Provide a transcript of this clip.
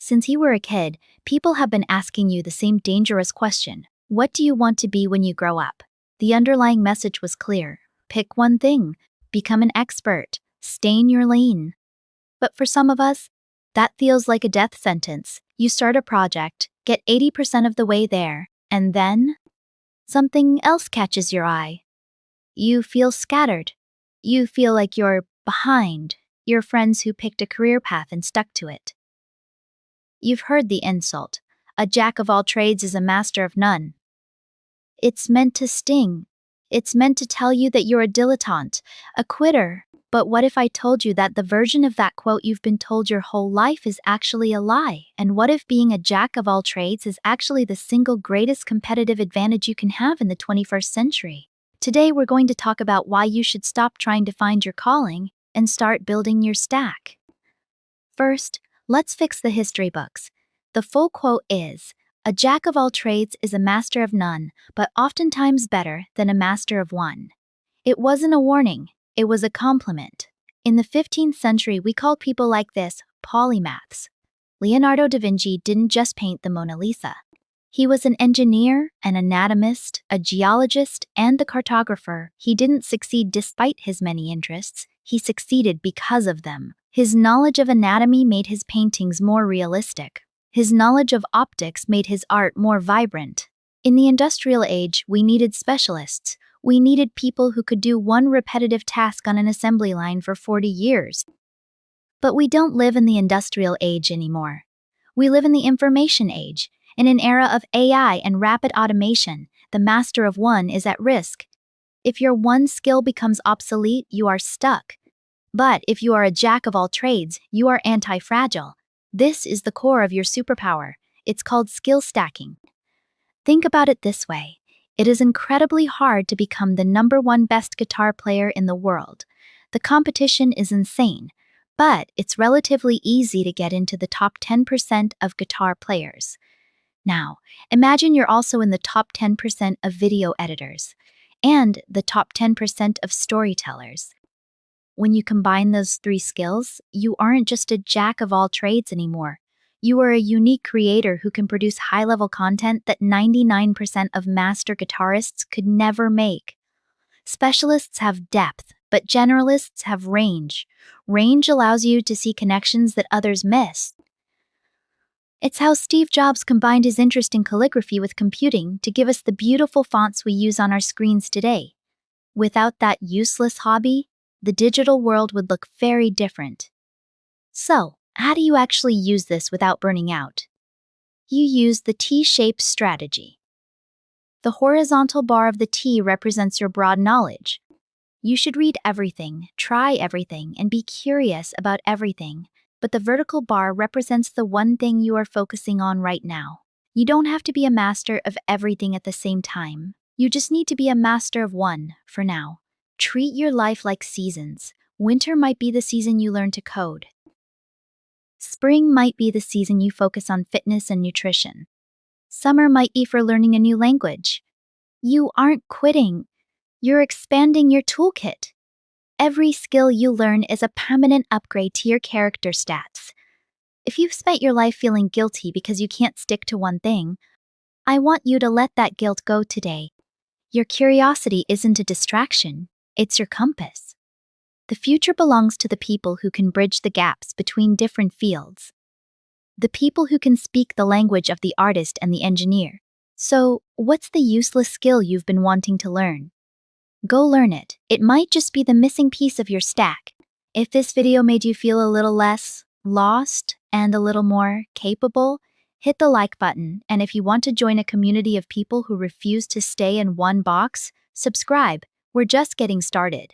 Since you were a kid, people have been asking you the same dangerous question. What do you want to be when you grow up? The underlying message was clear. Pick one thing. Become an expert. Stay in your lane. But for some of us, that feels like a death sentence. You start a project, get 80% of the way there, and then something else catches your eye. You feel scattered. You feel like you're behind your friends who picked a career path and stuck to it. You've heard the insult. A jack of all trades is a master of none. It's meant to sting. It's meant to tell you that you're a dilettante, a quitter. But what if I told you that the version of that quote you've been told your whole life is actually a lie? And what if being a jack of all trades is actually the single greatest competitive advantage you can have in the 21st century? Today we're going to talk about why you should stop trying to find your calling and start building your stack. First, let's fix the history books. The full quote is, "A jack of all trades is a master of none, but oftentimes better than a master of one." It wasn't a warning, it was a compliment. In the 15th century, we called people like this polymaths. Leonardo da Vinci didn't just paint the Mona Lisa. He was an engineer, an anatomist, a geologist, and a cartographer. He didn't succeed despite his many interests, he succeeded because of them. His knowledge of anatomy made his paintings more realistic. His knowledge of optics made his art more vibrant. In the industrial age, we needed specialists. We needed people who could do one repetitive task on an assembly line for 40 years. But we don't live in the industrial age anymore. We live in the information age. In an era of AI and rapid automation, the master of one is at risk. If your one skill becomes obsolete, you are stuck. But if you are a jack of all trades, you are anti-fragile. This is the core of your superpower. It's called skill stacking. Think about it this way. It is incredibly hard to become the #1 best guitar player in the world. The competition is insane, but it's relatively easy to get into the top 10% of guitar players. Now, imagine you're also in the top 10% of video editors and the top 10% of storytellers. When you combine those three skills, you aren't just a jack of all trades anymore. You are a unique creator who can produce high-level content that 99% of master guitarists could never make. Specialists have depth, but generalists have range. Range allows you to see connections that others miss. It's how Steve Jobs combined his interest in calligraphy with computing to give us the beautiful fonts we use on our screens today. Without that useless hobby, the digital world would look very different. So, how do you actually use this without burning out? You use the T-shaped strategy. The horizontal bar of the T represents your broad knowledge. You should read everything, try everything, and be curious about everything. But the vertical bar represents the one thing you are focusing on right now. You don't have to be a master of everything at the same time. You just need to be a master of one, for now. Treat your life like seasons. Winter might be the season you learn to code. Spring might be the season you focus on fitness and nutrition. Summer might be for learning a new language. You aren't quitting. You're expanding your toolkit. Every skill you learn is a permanent upgrade to your character stats. If you've spent your life feeling guilty because you can't stick to one thing, I want you to let that guilt go today. Your curiosity isn't a distraction, it's your compass. The future belongs to the people who can bridge the gaps between different fields. The people who can speak the language of the artist and the engineer. So, what's the useless skill you've been wanting to learn? Go learn it. It might just be the missing piece of your stack. If this video made you feel a little less lost and a little more capable, hit the like button. And if you want to join a community of people who refuse to stay in one box, subscribe. We're just getting started.